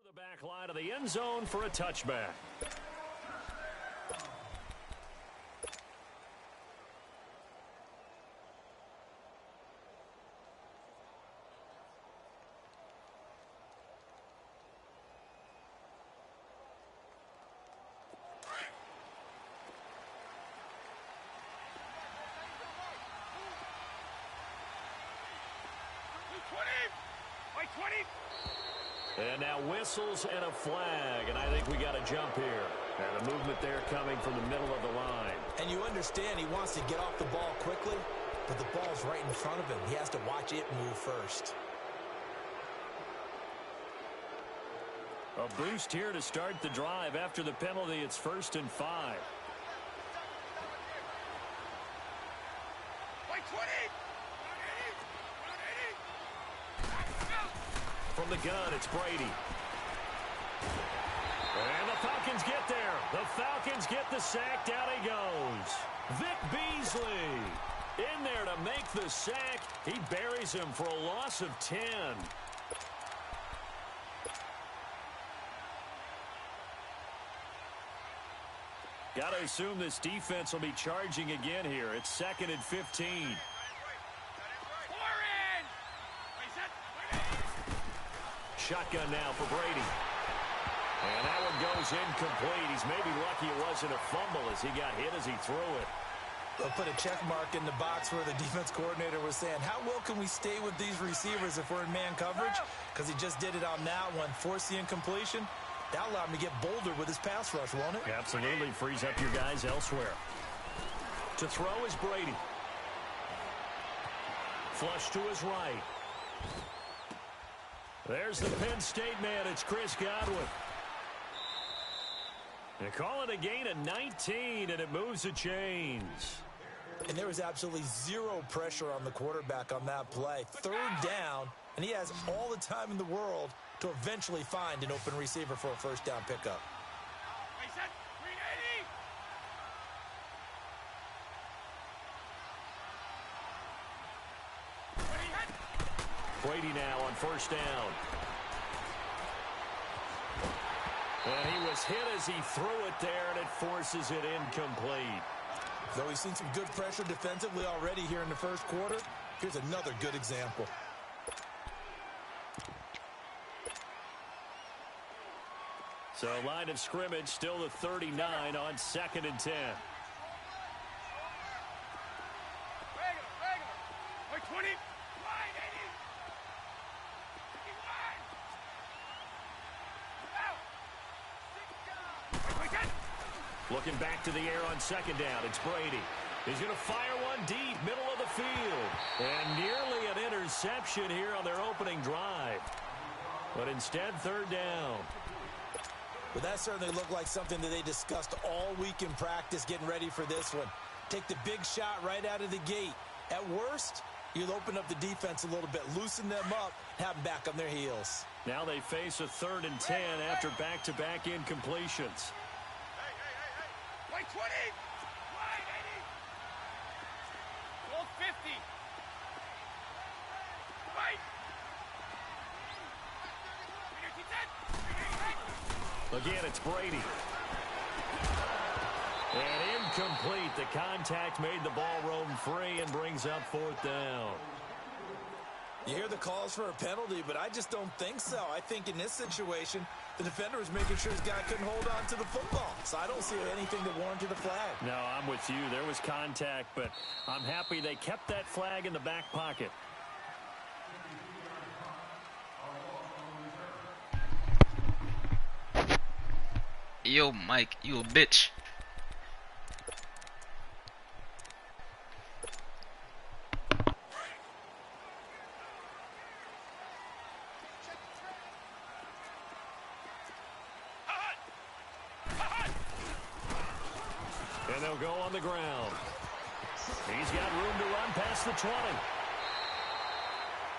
the back line of the end zone for a touchback. And now whistles and a flag, and I think we got a jump here. And a movement there coming from the middle of the line. And you understand he wants to get off the ball quickly, but the ball's right in front of him. He has to watch it move first. A boost here to start the drive. After the penalty, it's 1st and 5. From the gun, it's Brady. And the Falcons get there. The Falcons get the sack. Down he goes. Vic Beasley in there to make the sack. He buries him for a loss of 10. Got to assume this defense will be charging again here. It's 2nd and 15. Shotgun now for Brady. And that one goes incomplete. He's maybe lucky it wasn't a fumble as he got hit as he threw it. They'll put a check mark in the box where the defense coordinator was saying, how well can we stay with these receivers if we're in man coverage? Because he just did it on that one. Force the incompletion. That allowed him to get bolder with his pass rush, won't it? Absolutely. Frees up your guys elsewhere. To throw is Brady. Flush to his right. There's the Penn State man. It's Chris Godwin. They call it a gain of 19, and it moves the chains. And there was absolutely zero pressure on the quarterback on that play. 3rd down, and he has all the time in the world to eventually find an open receiver for a 1st down pickup. Brady now on 1st down. And he was hit as he threw it there, and it forces it incomplete. Though we've seen some good pressure defensively already here in the 1st quarter, here's another good example. So line of scrimmage still the 39 on 2nd and 10. Looking back to the air on 2nd down, it's Brady. He's going to fire one deep, middle of the field. And nearly an interception here on their opening drive. But instead, 3rd down. Well, that certainly looked like something that they discussed all week in practice getting ready for this one. Take the big shot right out of the gate. At worst, you'll open up the defense a little bit, loosen them up, have them back on their heels. Now they face a 3rd and 10 after back-to-back incompletions. 20! Wide 80! Goal 50! Right! Again, it's Brady. And incomplete. The contact made the ball roam free and brings up 4th down. You hear the calls for a penalty, but I just don't think so. I think in this situation, the defender was making sure his guy couldn't hold on to the football. So I don't see anything that warranted a flag. No, I'm with you. There was contact, but I'm happy they kept that flag in the back pocket. Yo, Mike, you a bitch. And they'll go on the ground. He's got room to run past the 20.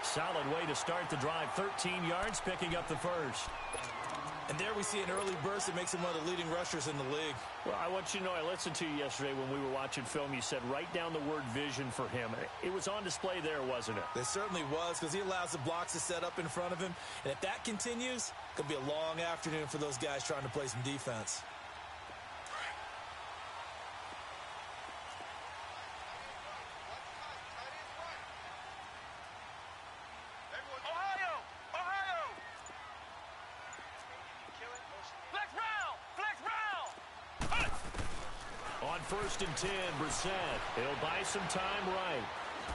Solid way to start the drive. 13 yards, picking up the 1st. And there we see an early burst that makes him one of the leading rushers in the league. Well, I want you to know, I listened to you yesterday when we were watching film. You said write down the word vision for him. It was on display there, wasn't it? It certainly was, because he allows the blocks to set up in front of him. And if that continues, it could be a long afternoon for those guys trying to play some defense. First and 10, Brissett. He'll buy some time right.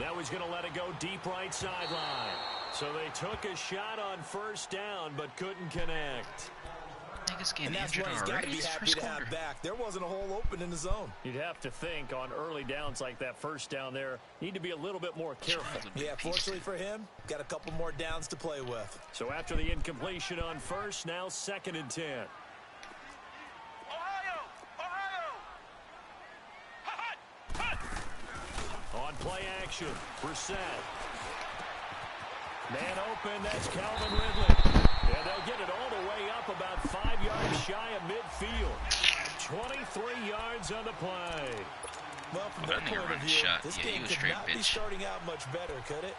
Now he's going to let it go deep right sideline. So they took a shot on first down, but couldn't connect. Niggas getting and that's injured what he's got to already. be happy to have back. There wasn't a hole open in the zone. You'd have to think on early downs like that first down there, need to be a little bit more careful. Yeah, fortunately for him, got a couple more downs to play with. So after the incompletion on first, now second and 10. Play action. Brissett. Man open. That's Calvin Ridley. And they'll get it all the way up about 5 yards shy of midfield. 23 yards on the play. Well, from their point of view, this game could not be starting out much better, could it?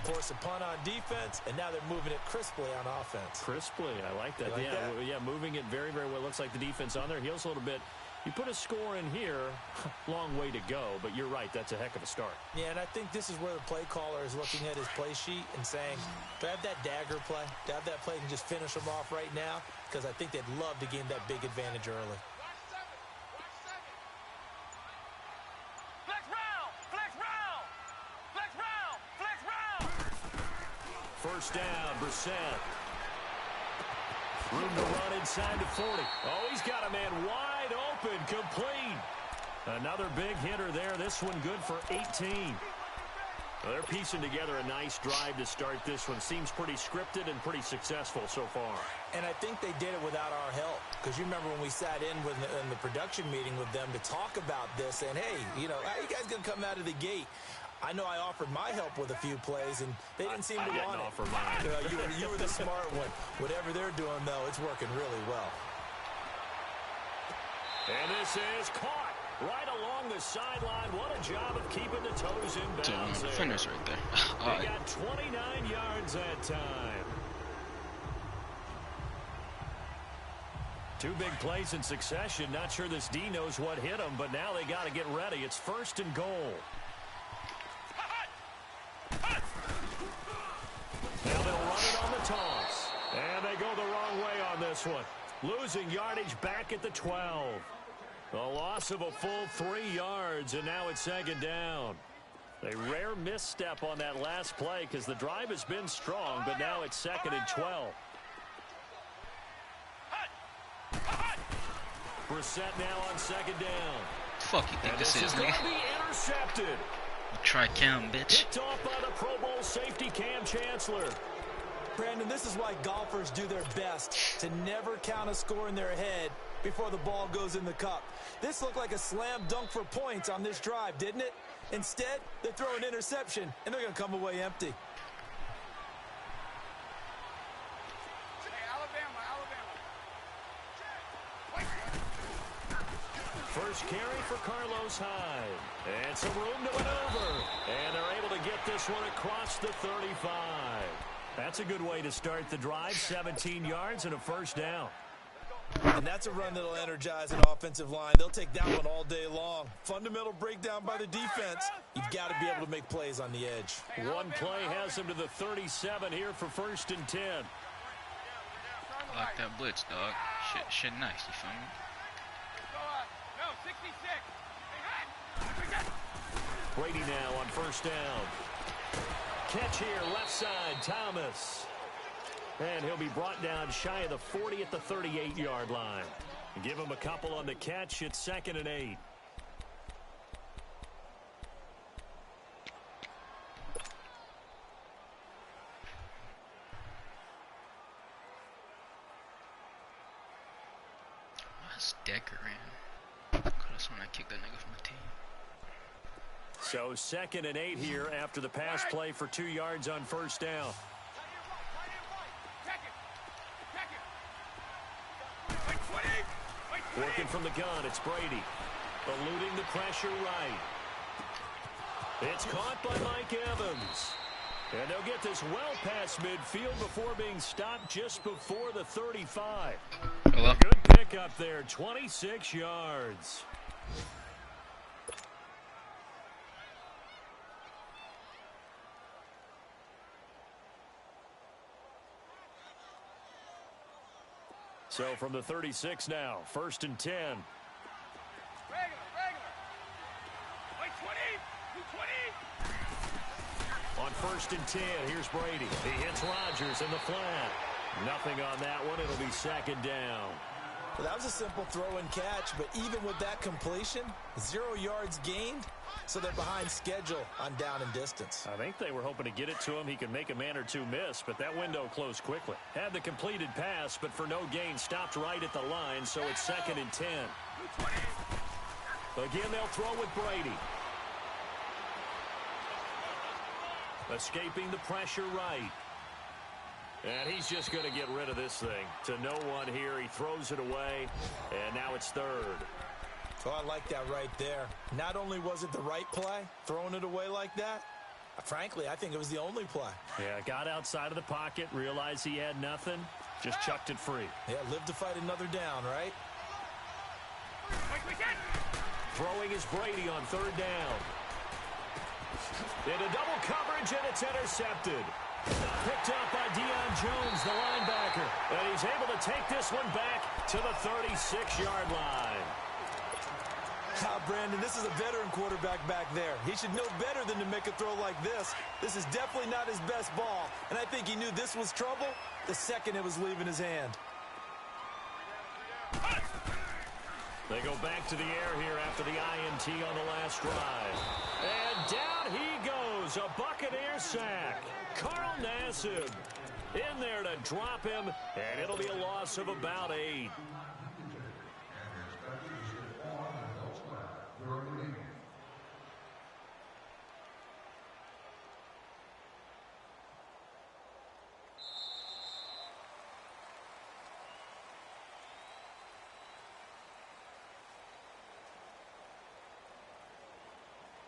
Force a punt on defense, and now they're moving it crisply on offense. Crisply. I like that. Yeah, moving it very, very well. Looks like the defense on there heals a little bit. You put a score in here, long way to go, but you're right, that's a heck of a start. Yeah, and I think this is where the play caller is looking at his play sheet and saying, do I have that dagger play? Do I have that play and just finish them off right now? Because I think they'd love to gain that big advantage early. First down, Brissett. Room to run inside the 40. Oh, he's got a man wide open, complete. Another big hitter there. This one good for 18. Well, they're piecing together a nice drive to start this one. Seems pretty scripted and pretty successful so far. And I think they did it without our help. Because you remember when we sat in the production meeting with them to talk about this, and hey, you know, how you guys going to come out of the gate? I know I offered my help with a few plays, and they didn't seem to want it. Offer mine. You were the smart one. Whatever they're doing, though, it's working really well. And this is caught right along the sideline. What a job of keeping the toes in bounds there. Finish right there. They got 29 yards that time. Two big plays in succession. Not sure this D knows what hit them, but now they got to get ready. It's first and goal. Now they'll run it on the toss. And they go the wrong way on this one. Losing yardage back at the 12. A loss of a full 3 yards, and now it's second down. A rare misstep on that last play because the drive has been strong, but now it's second and 12. Brissett now on second down. Fuck you think this is, going to be intercepted. Try Cam, bitch. Picked off by the Pro Bowl safety Cam Chancellor. Brandon, this is why golfers do their best to never count a score in their head before the ball goes in the cup. This looked like a slam dunk for points on this drive, didn't it? Instead, they throw an interception, and they're going to come away empty. First carry for Carlos Hyde. And some room to maneuver. And they're able to get this one across the 35. That's a good way to start the drive. 17 yards and a first down. And that's a run that'll energize an offensive line. They'll take that one all day long. Fundamental breakdown by the defense. You've got to be able to make plays on the edge. One play has them to the 37 here for first and 10. I like that blitz, dog. Shit nice, you feel me? Brady now on first down. Catch here, left side, Thomas. And he'll be brought down shy of the 40 at the 38-yard line. Give him a couple on the catch. It's second and 8. That's Decker in. That's when I kicked that nigga from the team. So second and 8 here after the pass play for 2 yards on first down. Working from the gun, it's Brady. Eluding the pressure right. It's caught by Mike Evans. And they'll get this well past midfield before being stopped just before the 35. Hello? Good pickup there, 26 yards. So from the 36 now, 1st and 10. Regular. Wait, 20. On 1st and 10, here's Brady. He hits Rodgers in the flat. Nothing on that one. It'll be 2nd down. Well, that was a simple throw and catch, but even with that completion, 0 yards gained, so they're behind schedule on down and distance. I think they were hoping to get it to him. He could make a man or two miss, but that window closed quickly. Had the completed pass, but for no gain, stopped right at the line, so it's 2nd and 10. Again, they'll throw with Brady. Escaping the pressure right. And he's just going to get rid of this thing. To no one here, he throws it away, and now it's 3rd. Oh, I like that right there. Not only was it the right play, throwing it away like that, frankly, I think it was the only play. Yeah, got outside of the pocket, realized he had nothing, just chucked it free. Yeah, live to fight another down, right? Throwing is Brady on 3rd down. Into double coverage, and it's intercepted. Picked up by Deion Jones, the linebacker. And he's able to take this one back to the 36-yard line. Brandon, this is a veteran quarterback back there. He should know better than to make a throw like this. This is definitely not his best ball. And I think he knew this was trouble the second it was leaving his hand. They go back to the air here after the INT on the last drive. And down he goes, a Buccaneer sack. Carl Nassib in there to drop him, and it'll be a loss of about 8.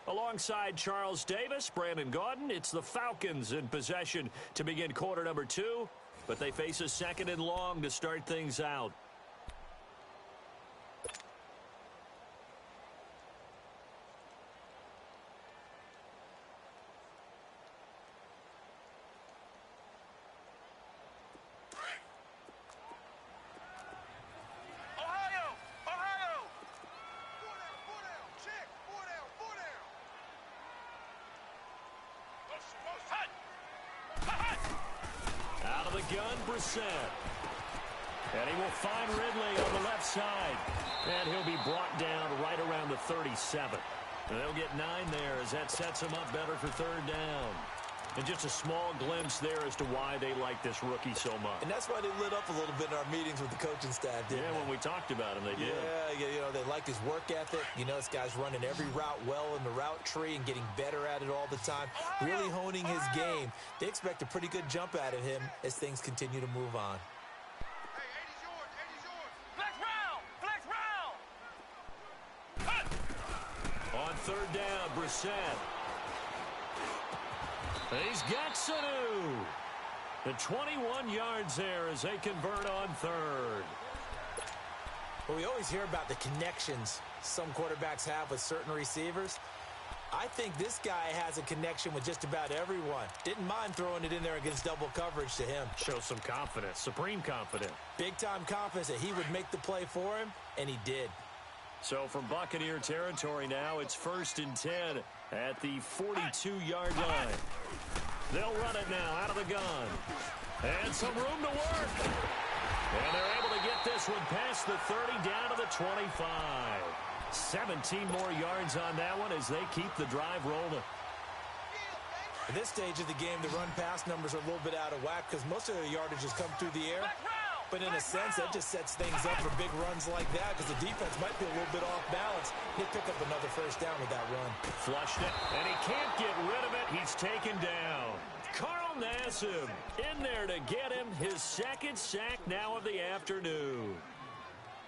Alongside Charles Davis, Brandon Gaudin, it's the Falcons in possession to begin quarter number 2, but they face a 2nd and long to start things out. Out of the gun, Brissett. And he will find Ridley on the left side. And he'll be brought down right around the 37. And they'll get 9 there as that sets him up better for 3rd down. And just a small glimpse there as to why they like this rookie so much. And that's why they lit up a little bit in our meetings with the coaching staff, didn't they? When we talked about him, they did. Yeah, you know, they like his work ethic. You know, this guy's running every route well in the route tree and getting better at it all the time. Really honing his game. They expect a pretty good jump out of him as things continue to move on. Hey, 80's yours. 80's yours. Flex round. On 3rd down, Brissett. He's got Sanu. The 21 yards there as they convert on 3rd. Well, we always hear about the connections some quarterbacks have with certain receivers. I think this guy has a connection with just about everyone. Didn't mind throwing it in there against double coverage to him. Shows some confidence, supreme confidence. Big-time confidence that he would make the play for him, and he did. So from Buccaneer territory now, it's 1st and 10 at the 42-yard line. They'll run it now out of the gun. And some room to work. And they're able to get this one past the 30 down to the 25. 17 more yards on that one as they keep the drive rolling. At this stage of the game, the run-pass numbers are a little bit out of whack because most of the yardage has come through the air. But in a sense, that just sets things up for big runs like that because the defense might be a little bit off balance. He'll pick up another 1st down with that run. Flushed it, and he can't get rid of it. He's taken down. Carl Nassib in there to get him his 2nd sack now of the afternoon.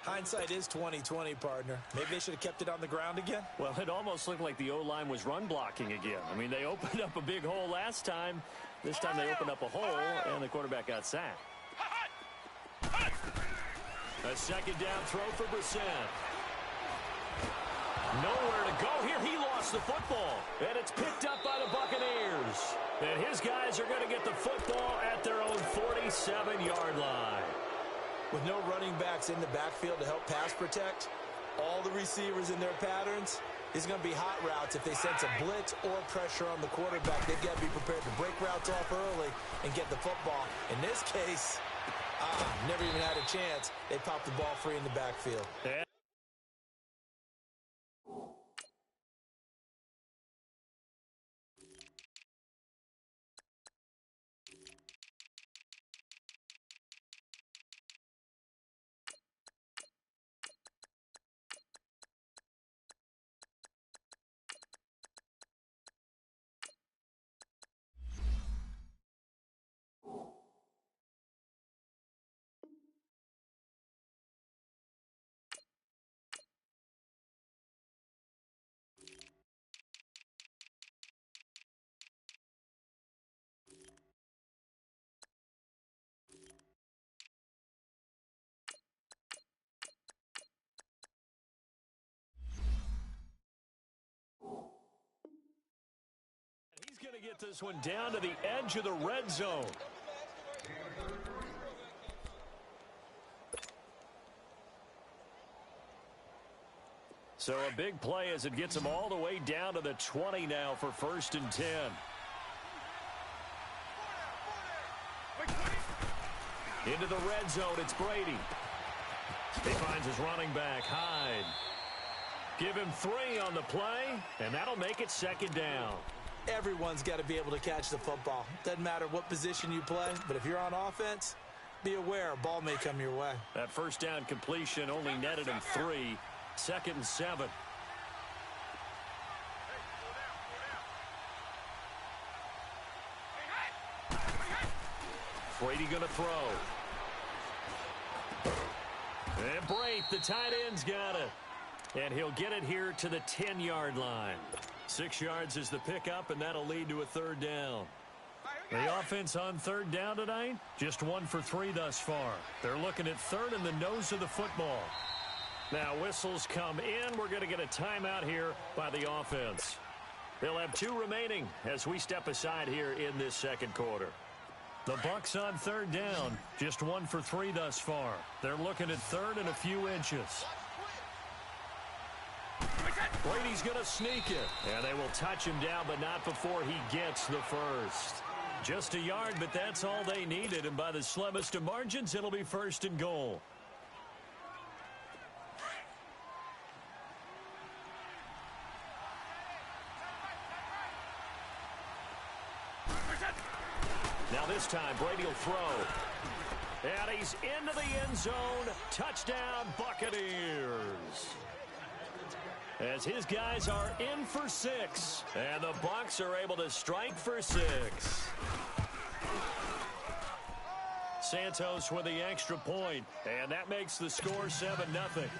Hindsight is 20/20, partner. Maybe they should have kept it on the ground again. Well, it almost looked like the O-line was run blocking again. I mean, they opened up a big hole last time. This time they opened up a hole, and the quarterback got sacked. A second down throw for Brissett. Nowhere to go here. He lost the football, and it's picked up by the Buccaneers. And his guys are going to get the football at their own 47-yard line. With no running backs in the backfield to help pass protect, all the receivers in their patterns, it's going to be hot routes if they sense a blitz or pressure on the quarterback. They've got to be prepared to break routes off early and get the football. In this case, never even had a chance. They popped the ball free in the backfield. Yeah. He's going to get this one down to the edge of the red zone. So a big play as it gets him all the way down to the 20 now for 1st and 10. Into the red zone, it's Brady. He finds his running back, Hyde. Give him 3 on the play, and that'll make it 2nd down. Everyone's got to be able to catch the football. Doesn't matter what position you play, but if you're on offense, be aware a ball may come your way. That 1st down completion only netted him 3. 2nd and 7. Brady going to throw. And Brate, the tight end's got it. And he'll get it here to the 10-yard line. 6 yards is the pickup, and that'll lead to a 3rd down. The offense on 3rd down tonight, just 1 for 3 thus far. They're looking at 3rd in the nose of the football. Now whistles come in. We're going to get a timeout here by the offense. They'll have 2 remaining as we step aside here in this 2nd quarter. The Bucs on 3rd down, just 1 for 3 thus far. They're looking at 3rd and a few inches. Brady's going to sneak it, and they will touch him down, but not before he gets the 1st. Just a yard, but that's all they needed, and by the slimmest of margins, it'll be 1st and goal. Now this time, Brady will throw. And he's into the end zone. Touchdown, Buccaneers. As his guys are in for 6. And the Bucs are able to strike for 6. Santos with the extra point. And that makes the score 7-0.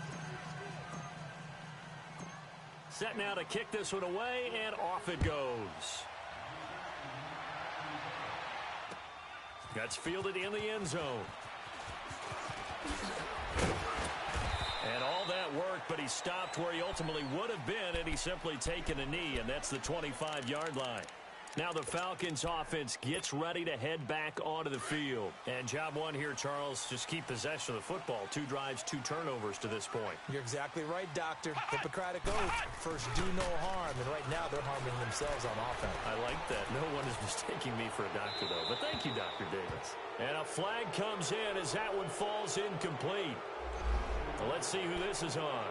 Set now to kick this one away, and off it goes. That's fielded in the end zone. And all that work, but he stopped where he ultimately would have been, and he's simply taken a knee, and that's the 25-yard line. Now the Falcons offense gets ready to head back onto the field. And job 1 here, Charles, just keep possession of the football. 2 drives, 2 turnovers to this point. You're exactly right, Doctor. Hippocratic oath. First, do no harm. And right now, they're harming themselves on offense. I like that. No one is mistaking me for a doctor, though. But thank you, Dr. Davis. And a flag comes in as that one falls incomplete. Well, let's see who this is on.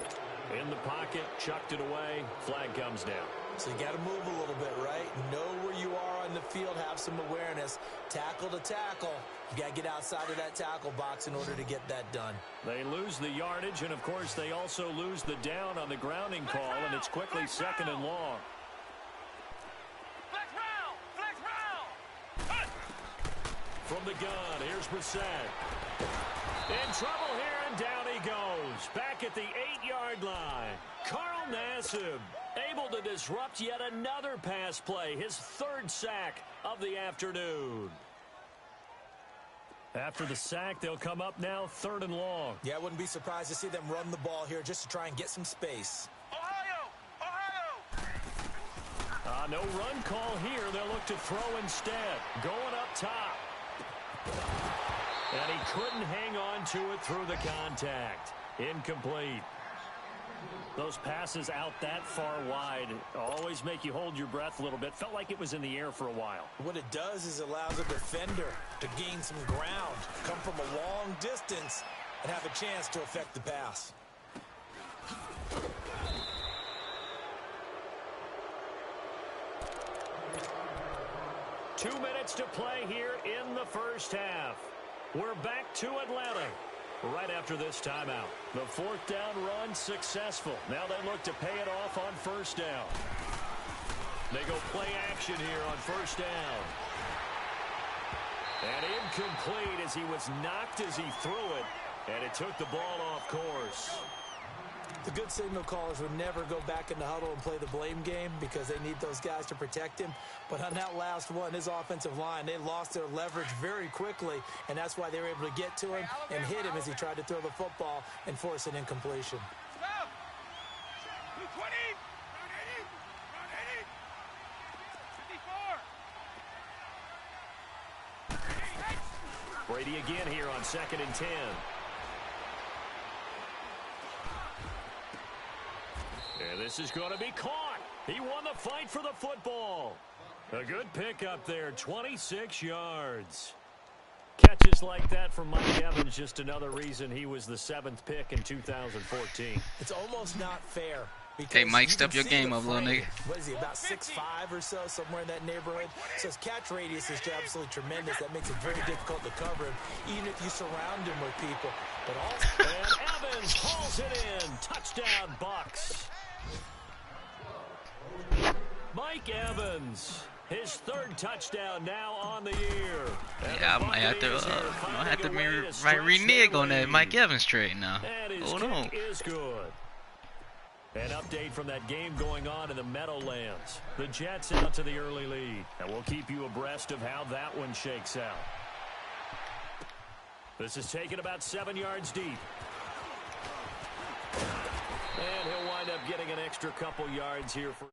In the pocket, chucked it away. Flag comes down. So you got to move a little bit, right? Know where you are on the field, have some awareness. Tackle to tackle. You got to get outside of that tackle box in order to get that done. They lose the yardage, and of course they also lose the down on the grounding call, and it's quickly 2nd and long. from the gun. Here's Brissett. In trouble here, and down he goes. Back at the 8-yard line. Carl Nassib able to disrupt yet another pass play. His 3rd sack of the afternoon. After the sack, they'll come up now 3rd and long. Yeah, I wouldn't be surprised to see them run the ball here just to try and get some space. Ohio! Ohio! No run call here. They'll look to throw instead. Going up top. And he couldn't hang on to it through the contact. Incomplete. Those passes out that far wide always make you hold your breath a little bit. Felt like it was in the air for a while. What it does is allows a defender to gain some ground, come from a long distance, and have a chance to affect the pass. Two minutes to play here in the first half. We're back to Atlanta right after this timeout. The 4th down run successful. Now they look to pay it off on 1st down. They go play action here on 1st down. And incomplete as he was knocked as he threw it. And it took the ball off course. The good signal callers would never go back in the huddle and play the blame game because they need those guys to protect him. But on that last one, his offensive line, they lost their leverage very quickly, and that's why they were able to get to him and hit him as he tried to throw the football and force an incompletion. Stop! 220! Run 80! 54! Brady again here on 2nd and 10. And this is going to be caught. He won the fight for the football. A good pickup there, 26 yards. Catches like that from Mike Evans, just another reason he was the 7th pick in 2014. It's almost not fair. Hey, Mike, step your game up, little nigga. What is he, about 6'5" or so, somewhere in that neighborhood? So his catch radius is absolutely tremendous. That makes it very difficult to cover him, even if you surround him with people. But also, and Evans hauls it in. Touchdown, Bucks. Mike Evans, his 3rd touchdown now on the year. Yeah, I might have to renege on that Mike Evans trade now. Hold on. Is good. An update from that game going on in the Meadowlands. The Jets out to the early lead, and we'll keep you abreast of how that one shakes out. This is taken about 7 yards deep. And he'll wind up getting an extra couple yards here for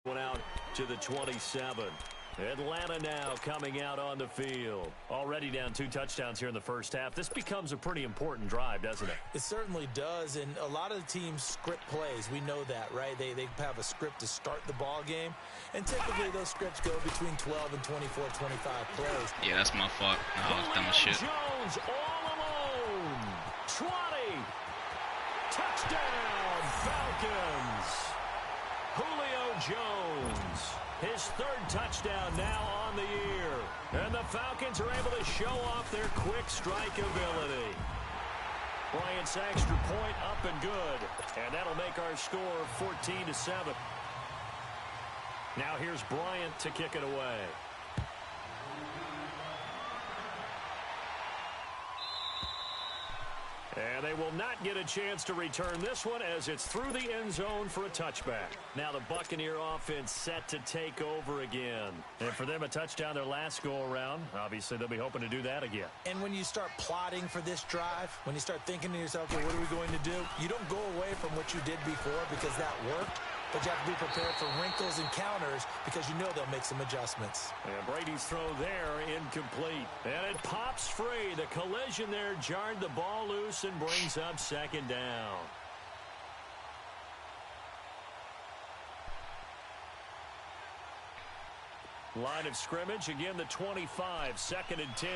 one out to the 27. Atlanta now coming out on the field. Already down 2 touchdowns here in the first half. This becomes a pretty important drive, doesn't it? It certainly does, and a lot of the teams script plays. We know that, right? They have a script to start the ball game, and typically those scripts go between 12 and 24, 25 plays. Yeah, that's my fault. I was dumb as shit. Jones all alone. 20. Touchdown, Falcons. Julio Jones. His 3rd touchdown now on the year. And the Falcons are able to show off their quick strike ability. Bryant's extra point up and good. And that'll make our score 14-7. Now here's Bryant to kick it away. And they will not get a chance to return this one as it's through the end zone for a touchback. Now the Buccaneer offense set to take over again. And for them, a touchdown their last go-around. Obviously, they'll be hoping to do that again. And when you start plotting for this drive, when you start thinking to yourself, okay, what are we going to do? You don't go away from what you did before because that worked. But you have to be prepared for wrinkles and counters because you know they'll make some adjustments. And Brady's throw there incomplete. And it pops free. The collision there jarred the ball loose and brings up 2nd down. Line of scrimmage, again the 25, 2nd and 10.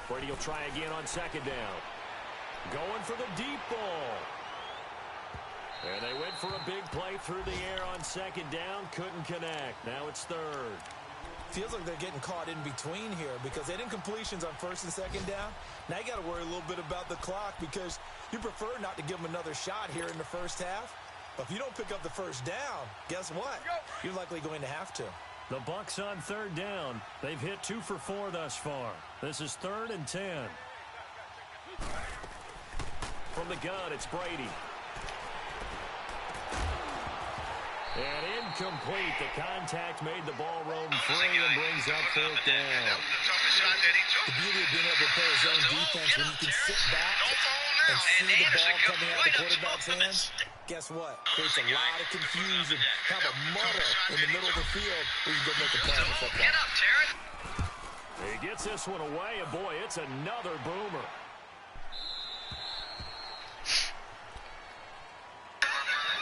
Brady will try again on 2nd down. Going for the deep ball. And they went for a big play through the air on 2nd down. Couldn't connect. Now it's 3rd. Feels like they're getting caught in between here because they had incompletions on 1st and 2nd down. Now you got to worry a little bit about the clock because you prefer not to give them another shot here in the first half. But if you don't pick up the first down, guess what? You're likely going to have to. The Bucs on third down. They've hit 2 for 4 thus far. This is 3rd and 10. From the gun, it's Brady. And incomplete. The contact made the ball roam free and brings up 4th down. The beauty of being able to play his own defense when you can sit back and see the ball coming out of the quarterback's hands, guess what? Creates a lot of confusion, kind of a muddle in the middle of the field where you can go make a play on the football. He gets this one away, and boy, it's another boomer.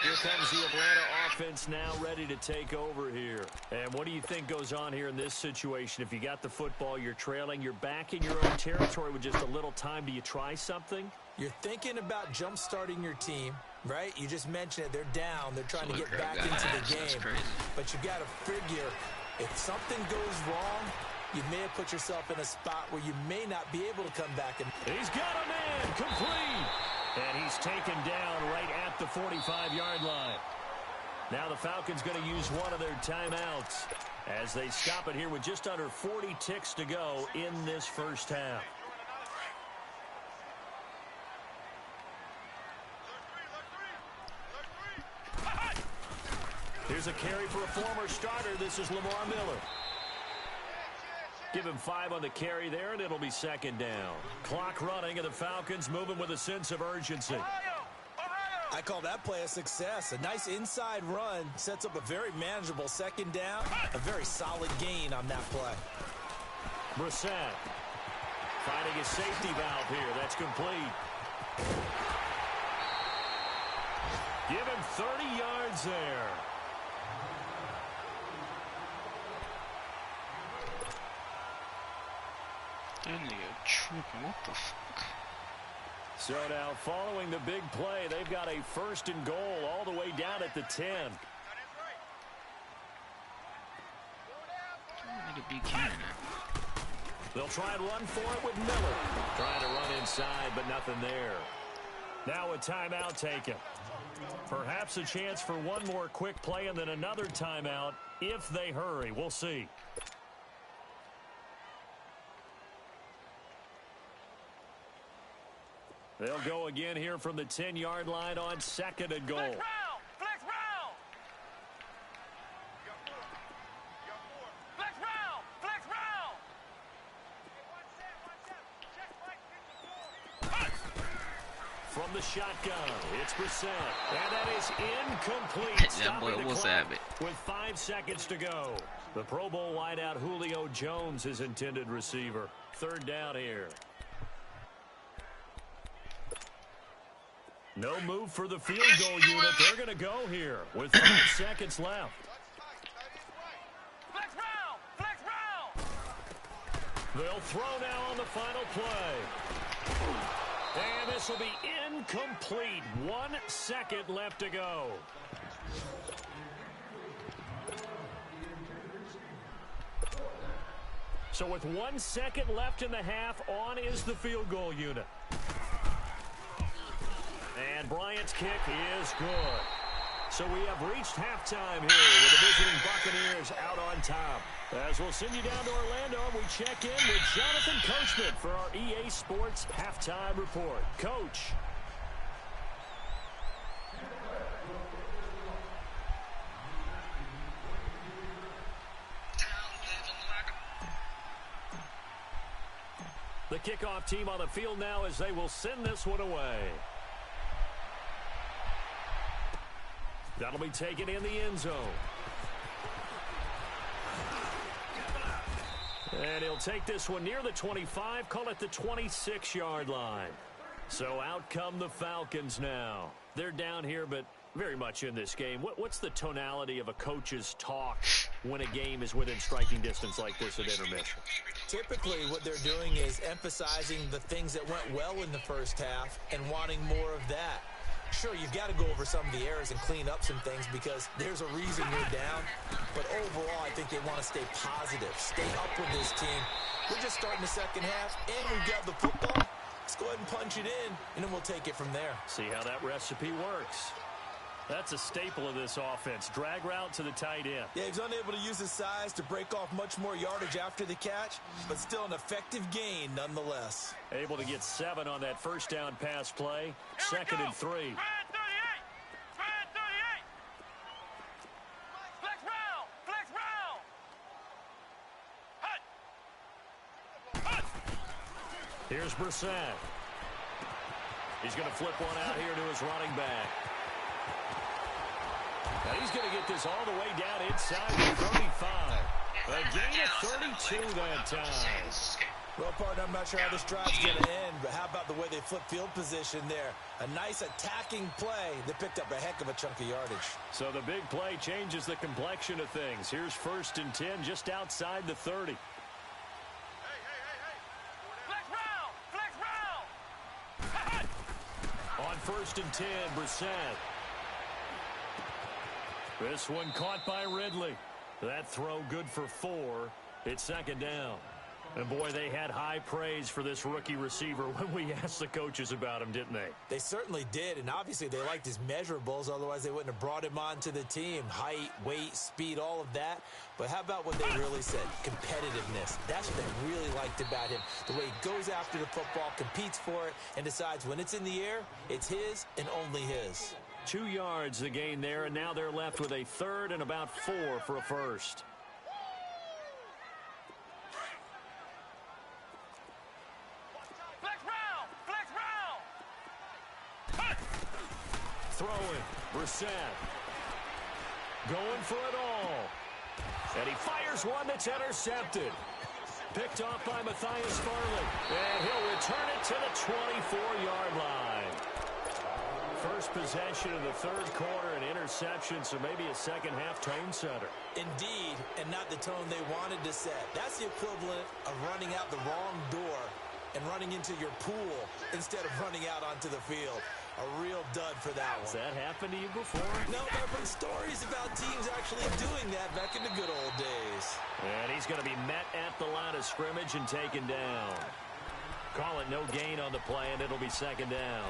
Here comes the Atlanta offense now ready to take over here. And what do you think goes on here in this situation? If you got the football, you're trailing, you're back in your own territory with just a little time. Do you try something? You're thinking about jump-starting your team, right? You just mentioned it. They're down. They're trying to get back into the game. But you got to figure if something goes wrong, you may have put yourself in a spot where you may not be able to come back. He's got a man complete. And he's taken down right at the 45-yard line. Now the Falcons going to use one of their timeouts as they stop it here with just under 40 ticks to go in this first half. Here's a carry for a former starter. This is Lamar Miller. Give him 5 on the carry there, and it'll be 2nd down. Clock running, and the Falcons moving with a sense of urgency. I call that play a success. A nice inside run sets up a very manageable 2nd down. A very solid gain on that play. Brissett finding a safety valve here. That's complete. Give him 30 yards there. That nigga tripping. What the fuck? So now, following the big play, they've got a 1st and goal all the way down at the 10. They'll try and run for it with Miller. Trying to run inside, but nothing there. Now a timeout taken. Perhaps a chance for one more quick play and then another timeout if they hurry. We'll see. They'll go again here from the 10-yard line on 2nd and goal. Flex round! Flex round! Flex round! Flex round! From the shotgun, it's Brissett. And that is incomplete. That boy was at it. With 5 seconds to go. The Pro Bowl wideout Julio Jones is intended receiver. 3rd down here. No move for the field goal unit. They're going to go here with 5 seconds left. Flex round! Flex round! They'll throw now on the final play. And this will be incomplete. 1 second left to go. So with 1 second left in the half, on is the field goal unit. And Bryant's kick is good. So we have reached halftime here with the visiting Buccaneers out on top. As we'll send you down to Orlando, and we check in with Jonathan Coachman for our EA Sports Halftime Report. Coach. The kickoff team on the field now as they will send this one away. That'll be taken in the end zone. And he'll take this one near the 25, call it the 26-yard line. So out come the Falcons now. They're down here, but very much in this game. What's the tonality of a coach's talk when a game is within striking distance like this at intermission? Typically, what they're doing is emphasizing the things that went well in the first half and wanting more of that. Sure, you've got to go over some of the errors and clean up some things because there's a reason you're down. But overall, I think they want to stay positive, stay up with this team. We're just starting the second half, and we've got the football. Let's go ahead and punch it in, and then we'll take it from there. See how that recipe works. That's a staple of this offense. Drag route to the tight end. Yeah, he's unable to use his size to break off much more yardage after the catch, but still an effective gain nonetheless. Able to get 7 on that first down pass play. Second and 3. Spread 38. Spread 38. Flex round. Flex round. Hut. Hut. Here's Brissett. He's going to flip one out here to his running back. Now he's going to get this all the way down inside the 35. A gain of 32 that time. Well, partner, I'm not sure how this drive's going to end, but how about the way they flip field position there? A nice attacking play that picked up a heck of a chunk of yardage. So the big play changes the complexion of things. Here's 1st and 10 just outside the 30. Flex round. Flex round. On 1st and 10, Brissett. This one caught by Ridley. That throw good for 4. It's 2nd down. And boy, they had high praise for this rookie receiver when we asked the coaches about him, didn't they? They certainly did, and obviously they liked his measurables, otherwise they wouldn't have brought him onto the team. Height, weight, speed, all of that. But how about what they really said? Competitiveness. That's what they really liked about him. The way he goes after the football, competes for it, and decides when it's in the air, it's his and only his. 2 yards the gain there, and now they're left with a 3rd and about 4 for a first. Flex round. Flex round. Throwing, Brissett. Going for it all. And he fires one that's intercepted. Picked off by Matthias Farley. And he'll return it to the 24-yard line. First possession of the 3rd quarter, an interception, so maybe a second-half tone setter. Indeed, and not the tone they wanted to set. That's the equivalent of running out the wrong door and running into your pool instead of running out onto the field. A real dud for that one. Has that happened to you before? No, there have been stories about teams actually doing that back in the good old days. And he's going to be met at the line of scrimmage and taken down. Call it no gain on the play, and it'll be 2nd down.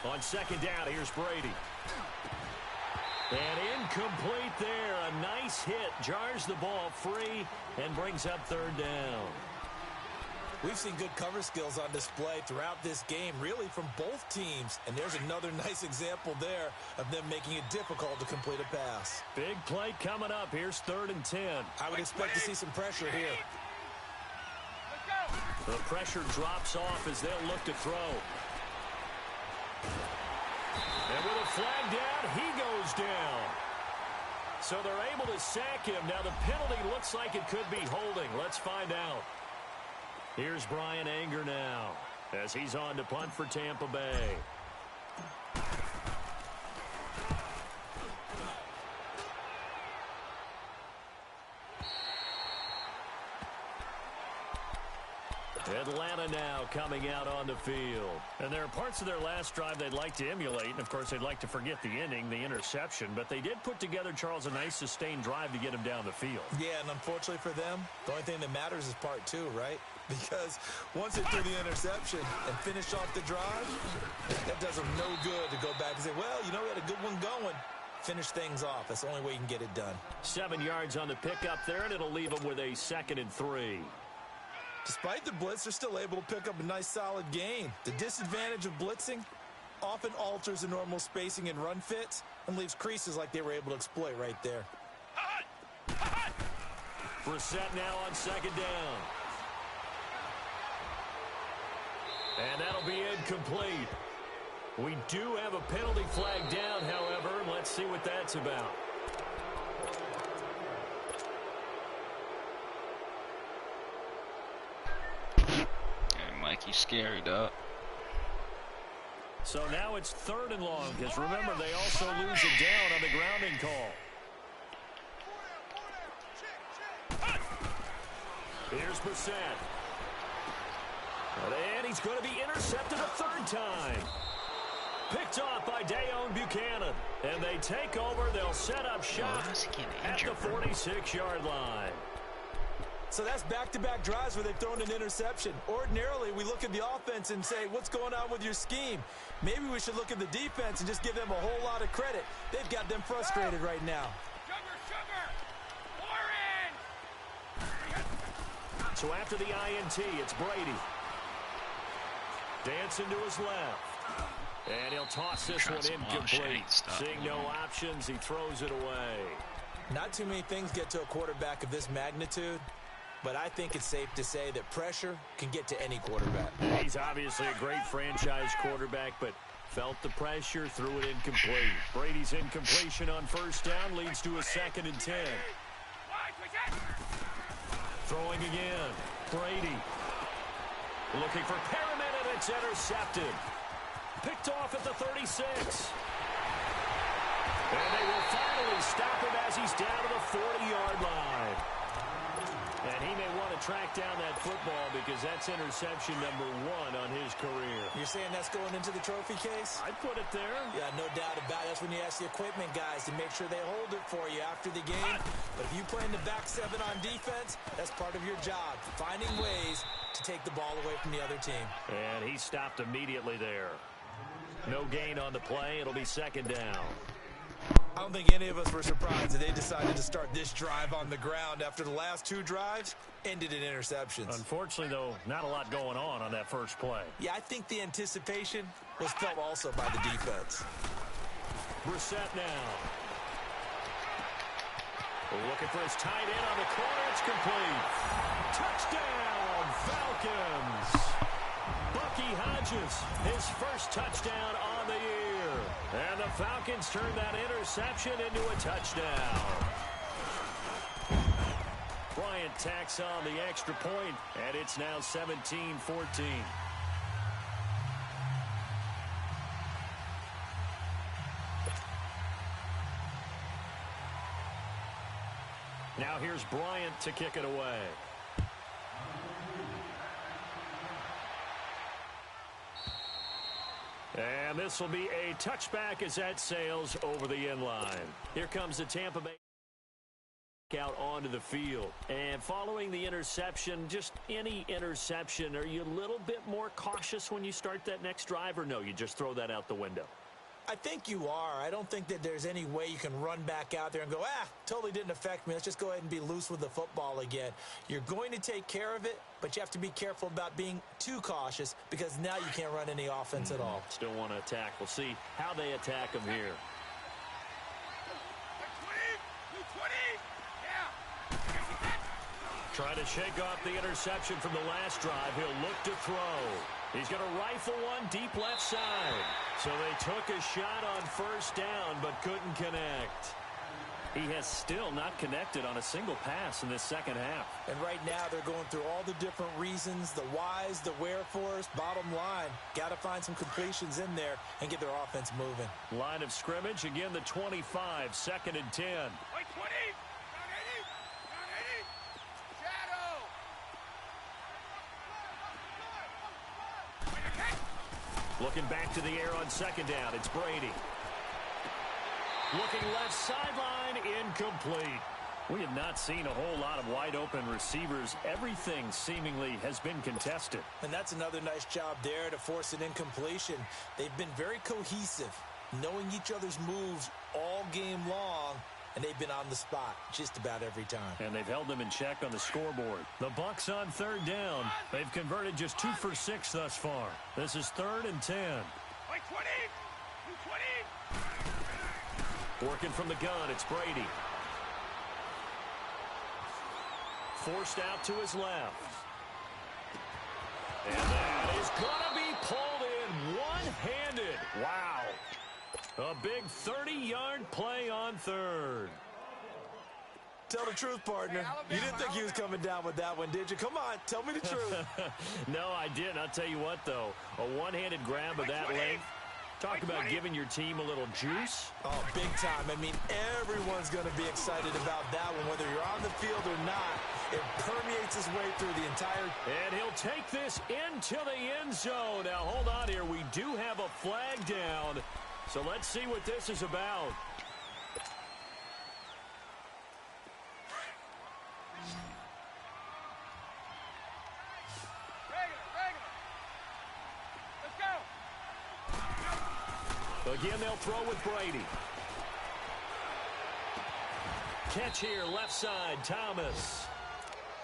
On 2nd down, here's Brady. And incomplete there. A nice hit. Jars the ball free and brings up 3rd down. We've seen good cover skills on display throughout this game, really from both teams. And there's another nice example there of them making it difficult to complete a pass. Big play coming up. Here's 3rd and 10. I would expect to see some pressure here. The pressure drops off as they'll look to throw. And with a flag down, he goes down. So they're able to sack him. Now the penalty looks like it could be holding. Let's find out. Here's Brian Anger now as he's on to punt for Tampa Bay. Atlanta now coming out on the field. And there are parts of their last drive they'd like to emulate. And, of course, they'd like to forget the ending, the interception. But they did put together, Charles, a nice sustained drive to get him down the field. Yeah, and unfortunately for them, the only thing that matters is part 2, right? Because once they threw the interception and finish off the drive, that does them no good to go back and say, well, you know, we had a good one going. Finish things off. That's the only way you can get it done. 7 yards on the pickup there, and it'll leave them with a 2nd and 3. Despite the blitz, they're still able to pick up a nice solid gain. The disadvantage of blitzing often alters the normal spacing and run fits and leaves creases like they were able to exploit right there. Brissett now on 2nd down. And that'll be incomplete. We do have a penalty flag down, however. Let's see what that's about. Mikey's scary, dog. So now it's 3rd and long, because remember, they also lose it down on the grounding call. Here's Brissett. And he's going to be intercepted a 3rd time. Picked off by Dayon Buchanan. And they take over. They'll set up shop at the 46-yard line. So that's back-to-back drives where they've thrown an interception. Ordinarily, we look at the offense and say, what's going on with your scheme? Maybe we should look at the defense and just give them a whole lot of credit. They've got them frustrated right now. Sugar! Orange! So after the INT, it's Brady. Dancing to his left. And he'll toss this one incomplete. Seeing no options, he throws it away. Not too many things get to a quarterback of this magnitude, but I think it's safe to say that pressure can get to any quarterback. He's obviously a great franchise quarterback, but felt the pressure, threw it incomplete. Brady's incompletion on first down leads to a 2nd and 10. Throwing again. Brady. Looking for Perriman, and it's intercepted. Picked off at the 36. And they will finally stop him as he's down to the 40-yard line. And he may want to track down that football because that's interception number 1 on his career. You're saying that's going into the trophy case? I'd put it there. Yeah, no doubt about it. That's when you ask the equipment guys to make sure they hold it for you after the game. But if you play in the back 7 on defense, that's part of your job, finding ways to take the ball away from the other team. And he stopped immediately there. No gain on the play. It'll be 2nd down. I don't think any of us were surprised that they decided to start this drive on the ground after the last 2 drives ended in interceptions. Unfortunately, though, not a lot going on that first play. Yeah, I think the anticipation was felt also by the defense. Brissett now. Looking for his tight end on the corner. It's complete. Touchdown, Falcons. Bucky Hodges, his first touchdown on the year. And the Falcons turn that interception into a touchdown. Bryant tacks on the extra point, and it's now 17-14. Now here's Bryant to kick it away. And this will be a touchback as that sails over the end line. Here comes the Tampa Bay out onto the field. And following the interception, just any interception, are you a little bit more cautious when you start that next drive, or no, you just throw that out the window? I think you are. I don't think that there's any way you can run back out there and go, totally didn't affect me. Let's just go ahead and be loose with the football again. You're going to take care of it, but you have to be careful about being too cautious because now you can't run any offense at all. Still want to attack. We'll see how they attack him here. Trying to shake off the interception from the last drive. He'll look to throw. He's going to rifle one deep left side. So they took a shot on first down but couldn't connect. He has still not connected on a single pass in this second half. And right now they're going through all the different reasons, the whys, the wherefores. Bottom line, got to find some completions in there and get their offense moving. Line of scrimmage, again the 25, 2nd and 10. Wait, 20! Looking back to the air on 2nd down, it's Brady. Looking left sideline, incomplete. We have not seen a whole lot of wide-open receivers. Everything seemingly has been contested. And that's another nice job there to force an incompletion. They've been very cohesive, knowing each other's moves all game long, and they've been on the spot just about every time. And they've held them in check on the scoreboard. The Bucs on 3rd down. They've converted just 2 for 6 thus far. This is 3rd and 10. Wait, 20! 20! Working from the gun, it's Brady. Forced out to his left. And that is going to be pulled in one-handed. Wow. A big 30-yard play on 3rd. Tell the truth, partner. You didn't think he was coming down with that one, did you? Come on, tell me the truth. No, I didn't. I'll tell you what, though. A one-handed grab of that length Talk about giving your team a little juice. Oh, big time. I mean, everyone's going to be excited about that one, whether you're on the field or not. It permeates its way through the entire... And he'll take this into the end zone. Now, hold on here. We do have a flag down. So let's see what this is about. Again, they'll throw with Brady. Catch here, left side, Thomas.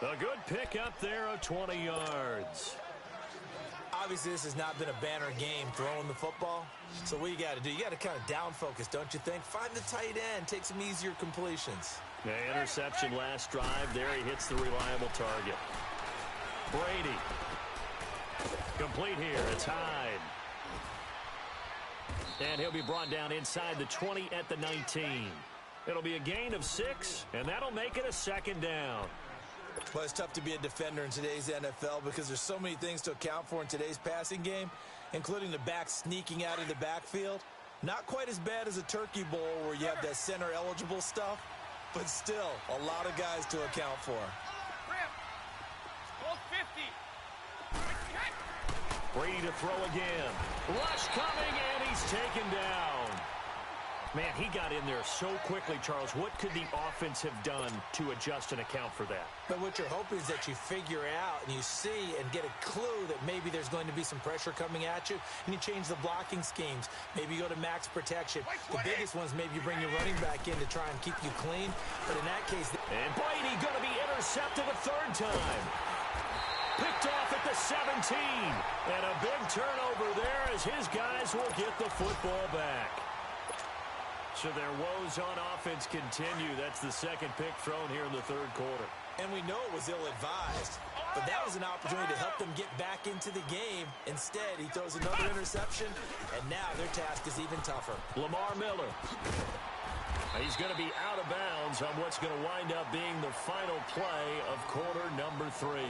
A good pick up there of 20 yards. Obviously, this has not been a banner game throwing the football. So what you got to do, you got to kind of down focus, don't you think? Find the tight end, take some easier completions. The interception last drive. There he hits the reliable target. Brady. Complete here. It's Hyde. And he'll be brought down inside the 20 at the 19. It'll be a gain of 6, and that'll make it a second down. Well, it's tough to be a defender in today's NFL because there's so many things to account for in today's passing game, including the back sneaking out of the backfield. Not quite as bad as a turkey bowl where you have that center-eligible stuff, but still a lot of guys to account for. Brady to throw again. Rush coming, and he's taken down. Man, he got in there so quickly, Charles. What could the offense have done to adjust and account for that? But what you're hoping is that you figure out and you see and get a clue that maybe there's going to be some pressure coming at you, and you change the blocking schemes. Maybe you go to max protection. The biggest ones, maybe you bring your running back in to try and keep you clean. But in that case... And Brady going to be intercepted a third time. Picked off at the 17. And a big turnover there as his guys will get the football back. So their woes on offense continue. That's the second pick thrown here in the third quarter. And we know it was ill-advised. But that was an opportunity to help them get back into the game. Instead, he throws another interception. And now their task is even tougher. Lamar Miller. He's going to be out of bounds on what's going to wind up being the final play of quarter number 3.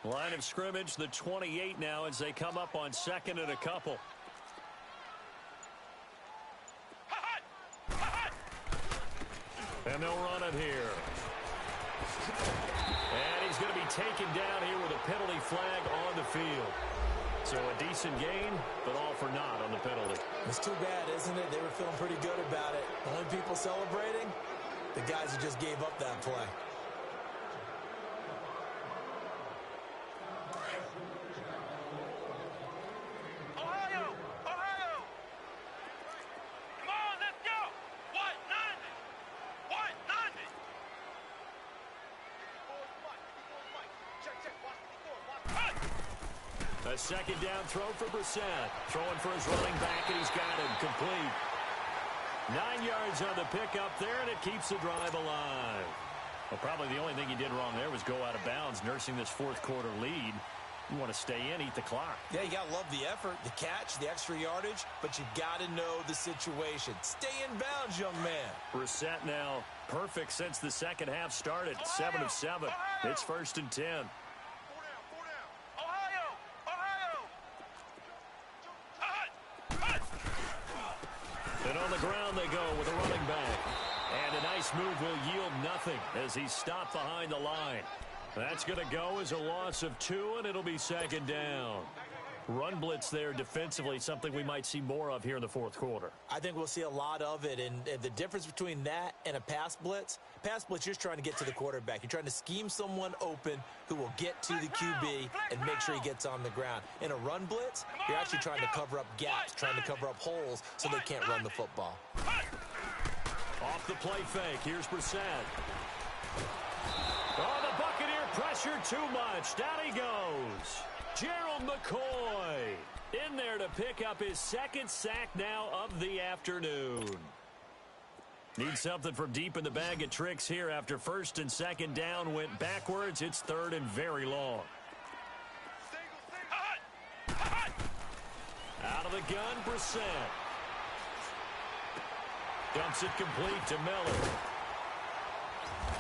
Line of scrimmage, the 28 now as they come up on second and a couple. And they'll run it here. And he's going to be taken down here with a penalty flag on the field. So a decent gain, but all for naught on the penalty. It's too bad, isn't it? They were feeling pretty good about it. The only people celebrating, the guys who just gave up that play. A second down throw for Brissett. Throwing for his running back, and he's got him complete. 9 yards on the pickup there, and it keeps the drive alive. Well, probably the only thing he did wrong there was go out of bounds, nursing this fourth quarter lead. You want to stay in, eat the clock. Yeah, you got to love the effort, the catch, the extra yardage, but you got to know the situation. Stay in bounds, young man. Brissett now perfect since the second half started. 7 of 7. It's 1st and 10. And on the ground they go with a running back. And a nice move will yield nothing as he's stopped behind the line. That's going to go as a loss of 2, and it'll be second down. Run blitz there defensively, something we might see more of here in the fourth quarter. I think we'll see a lot of it, and the difference between that and a pass blitz, you're just trying to get to the quarterback. You're trying to scheme someone open who will get to the QB and make sure he gets on the ground. In a run blitz, you're actually trying to cover up gaps, trying to cover up holes so they can't run the football. Off the play fake, here's Brissett. Oh, the Buccaneer pressure too much. Down he goes. Gerald McCoy. In there to pick up his second sack now of the afternoon. Need something from deep in the bag of tricks here after first and second down went backwards. It's third and very long. Out of the gun, Brissett. Dumps it complete to Miller.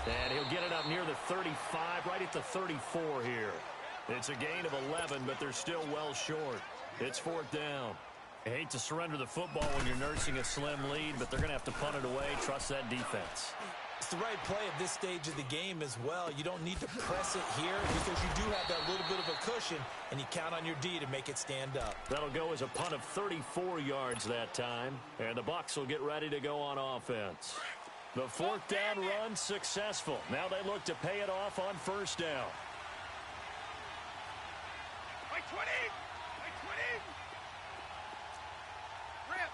And he'll get it up near the 35, right at the 34 here. It's a gain of 11, but they're still well short. It's fourth down. I hate to surrender the football when you're nursing a slim lead, but they're going to have to punt it away. Trust that defense. It's the right play at this stage of the game as well. You don't need to press it here because you do have that little bit of a cushion, and you count on your D to make it stand up. That'll go as a punt of 34 yards that time, and the Bucs will get ready to go on offense. The fourth down run successful. Now they look to pay it off on first down. By 20! By 20! Rip!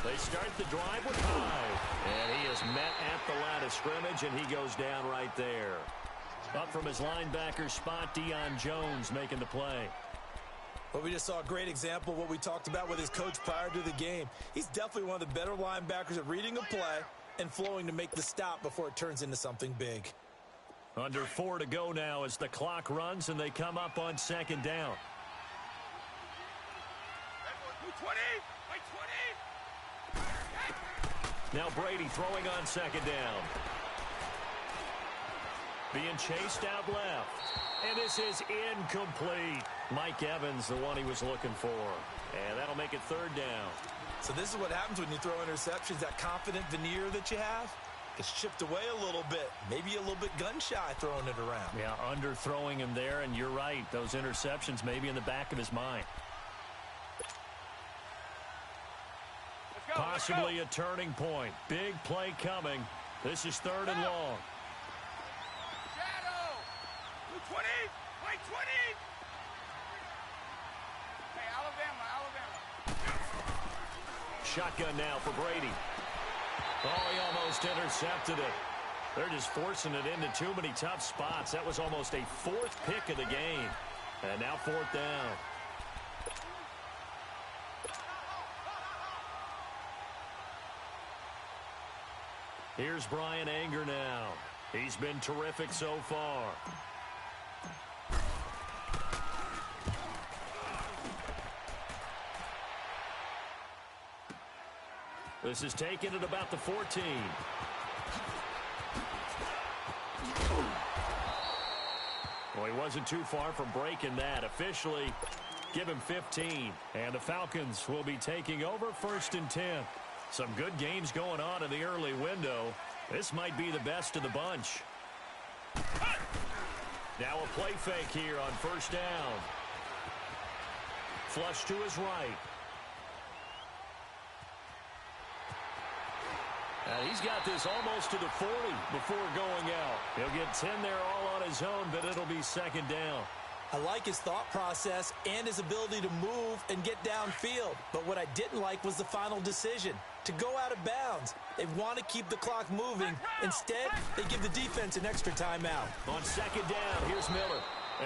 They start the drive with Heee. And he is met at the line of scrimmage, and he goes down right there. Up from his linebacker spot, Deion Jones making the play. Well, we just saw a great example of what we talked about with his coach prior to the game. He's definitely one of the better linebackers at reading a play and flowing to make the stop before it turns into something big. Under 4 to go now as the clock runs and they come up on second down. 20! By 20! Now Brady throwing on second down. Being chased out left. And this is incomplete. Mike Evans, the one he was looking for. And that'll make it third down. So this is what happens when you throw interceptions. That confident veneer that you have gets chipped away a little bit. Maybe a little bit gun-shy throwing it around. Yeah, underthrowing him there, and you're right. Those interceptions may be in the back of his mind. Possibly a turning point. Big play coming. This is third and long. Shadow! 20! By 20! Hey, Alabama. Shotgun now for Brady. Oh, he almost intercepted it. They're just forcing it into too many tough spots. That was almost a fourth pick of the game. And now fourth down. Here's Brian Anger now. He's been terrific so far. This is taken at about the 14. Well, he wasn't too far from breaking that. Officially, give him 15. And the Falcons will be taking over first and 10. Some good games going on in the early window. This might be the best of the bunch. Now a play fake here on first down. Flush to his right. And he's got this almost to the 40 before going out. He'll get 10 there all on his own, but it'll be second down. I like his thought process and his ability to move and get downfield. But what I didn't like was the final decision, to go out of bounds. They want to keep the clock moving. Instead, they give the defense an extra timeout. On second down, here's Miller.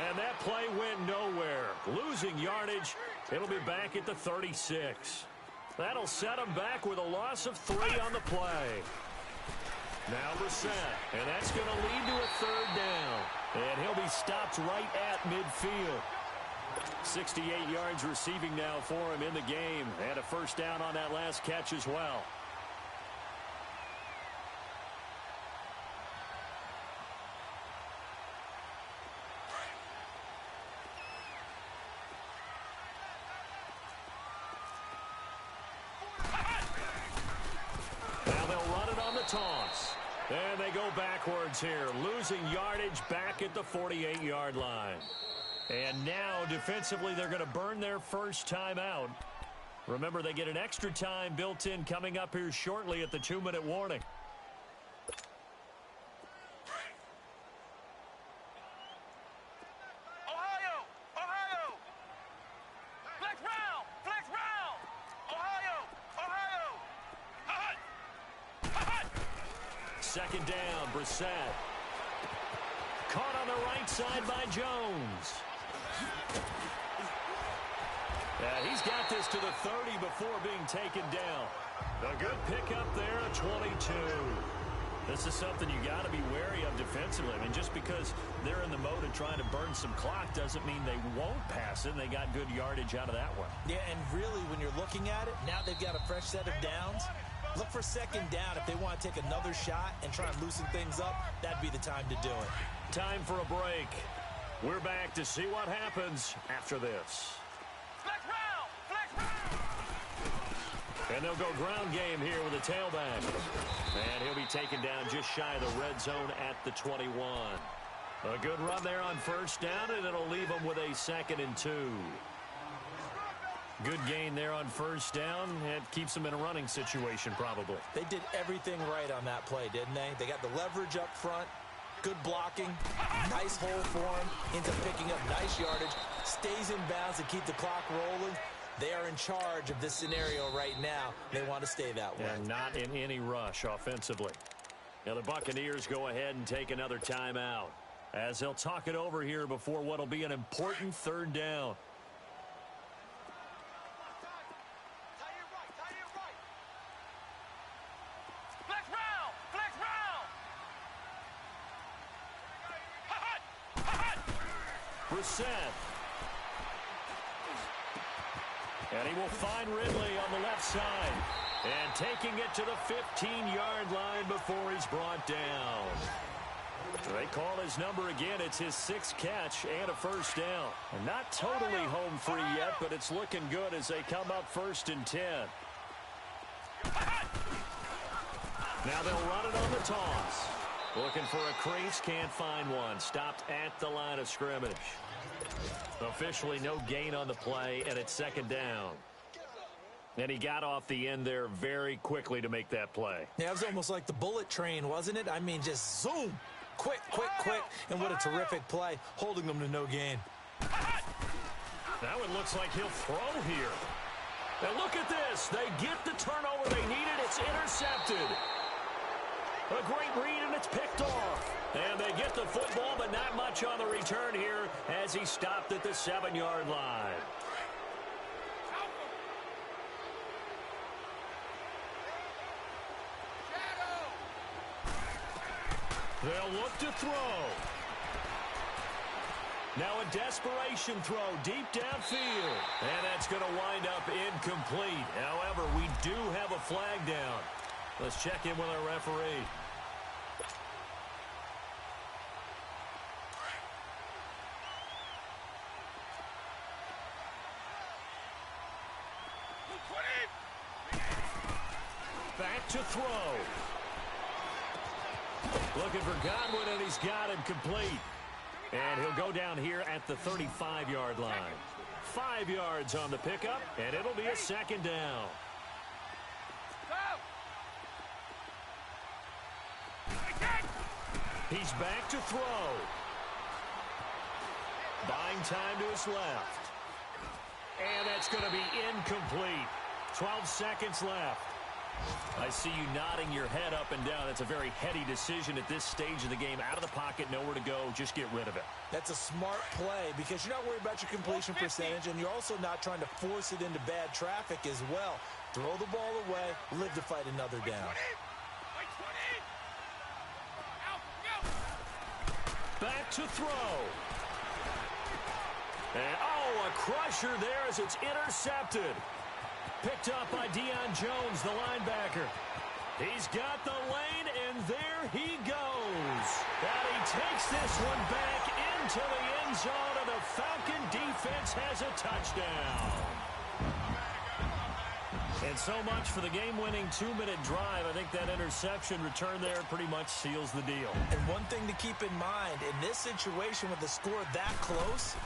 And that play went nowhere. Losing yardage. It'll be back at the 36. That'll set him back with a loss of 3 on the play. Now Brissett, and that's going to lead to a third down. And he'll be stopped right at midfield. 68 yards receiving now for him in the game. And a first down on that last catch as well. Now they'll run it on the toss. And they go backwards here, losing yardage back at the 48-yard line. And now, defensively, they're going to burn their first timeout. Remember, they get an extra time built in coming up here shortly at the 2-minute warning. Ohio! Ohio! Flex round! Flex round! Ohio! Ohio! Hot! Hot! Second down, Brissett. Caught on the right side by Jones. He's got this to the 30 before being taken down. A good pickup there, a 22. This is something you got to be wary of defensively. I mean, just because they're in the mode of trying to burn some clock doesn't mean they won't pass it. And they got good yardage out of that one. Yeah, and really, when you're looking at it, now they've got a fresh set of downs. Look for second down. If they want to take another shot and try and loosen things up, that'd be the time to do it. Time for a break. We're back to see what happens after this. Flex round! Flex round! And they'll go ground game here with a tailback. And he'll be taken down just shy of the red zone at the 21. A good run there on first down, and it'll leave them with a 2nd and 2. Good gain there on first down. It keeps them in a running situation probably. They did everything right on that play, didn't they? They got the leverage up front, good blocking, nice hole for him, ends up picking up nice yardage, stays in bounds to keep the clock rolling. They are in charge of this scenario right now. They want to stay that way. And not in any rush offensively. Now the Buccaneers go ahead and take another timeout as they'll talk it over here before what will be an important 3rd down. Flex round! Flex round! Brissett. And he will find Ridley on the left side. And taking it to the 15-yard line before he's brought down. They call his number again. It's his 6th catch and a first down. And not totally home free yet, but it's looking good as they come up 1st and 10. Now they'll run it on the toss. Looking for a crease, can't find one. Stopped at the line of scrimmage. Officially no gain on the play, and it's 2nd down. And he got off the end there very quickly to make that play. Yeah, it was almost like the bullet train, wasn't it? I mean, just zoom. Quick, quick, quick. And what a terrific play, holding them to no gain. Now it looks like he'll throw here. Now look at this. They get the turnover they needed. It's intercepted. A great read, and it's picked off. And they get the football, but not much on the return here as he stopped at the 7-yard line. They'll look to throw. Now a desperation throw deep downfield. And that's going to wind up incomplete. However, we do have a flag down. Let's check in with our referee. Back to throw. Looking for Godwin, and he's got him complete. And he'll go down here at the 35-yard line. 5 yards on the pickup, and it'll be a 2nd down. He's back to throw. Buying time to his left. And that's going to be incomplete. 12 seconds left. I see you nodding your head up and down. That's a very heady decision at this stage of the game. Out of the pocket, nowhere to go. Just get rid of it. That's a smart play because you're not worried about your completion percentage, and you're also not trying to force it into bad traffic as well. Throw the ball away, live to fight another down. Back to throw. And, oh, a crusher there as it's intercepted. Picked up by Deion Jones, the linebacker. He's got the lane, and there he goes. And he takes this one back into the end zone, and the Falcon defense has a touchdown. And so much for the game-winning 2-minute drive. I think that interception return there pretty much seals the deal. And one thing to keep in mind, in this situation with the score that close,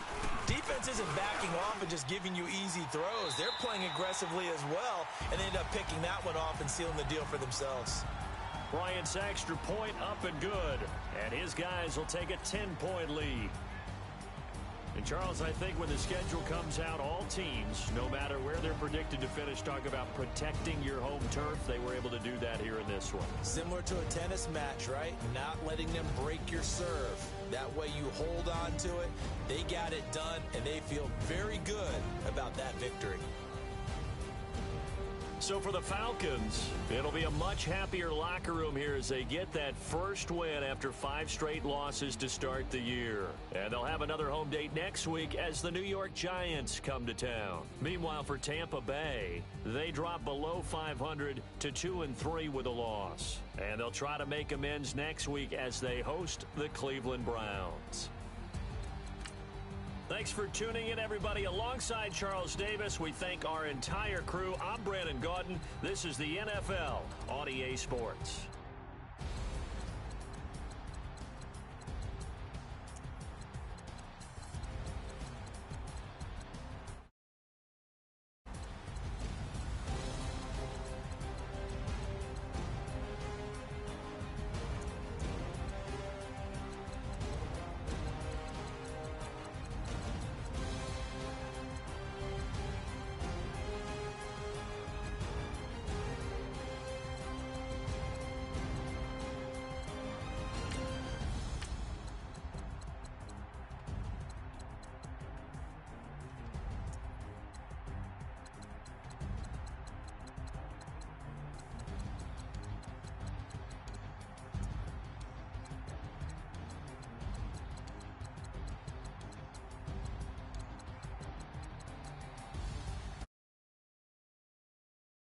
defense isn't backing off and just giving you easy throws. They're playing aggressively as well, and they end up picking that one off and sealing the deal for themselves. Bryant's extra point up and good. And his guys will take a 10-point lead. And, Charles, I think when the schedule comes out, all teams, no matter where they're predicted to finish, talk about protecting your home turf. They were able to do that here in this one. Similar to a tennis match, right? Not letting them break your serve. That way you hold on to it. They got it done, and they feel very good about that victory. So for the Falcons, it'll be a much happier locker room here as they get that first win after 5 straight losses to start the year. And they'll have another home date next week as the New York Giants come to town. Meanwhile, for Tampa Bay, they drop below 500 to 2-3 with a loss. And they'll try to make amends next week as they host the Cleveland Browns. Thanks for tuning in, everybody. Alongside Charles Davis, we thank our entire crew. I'm Brandon Gaudin. This is the NFL on EA Sports.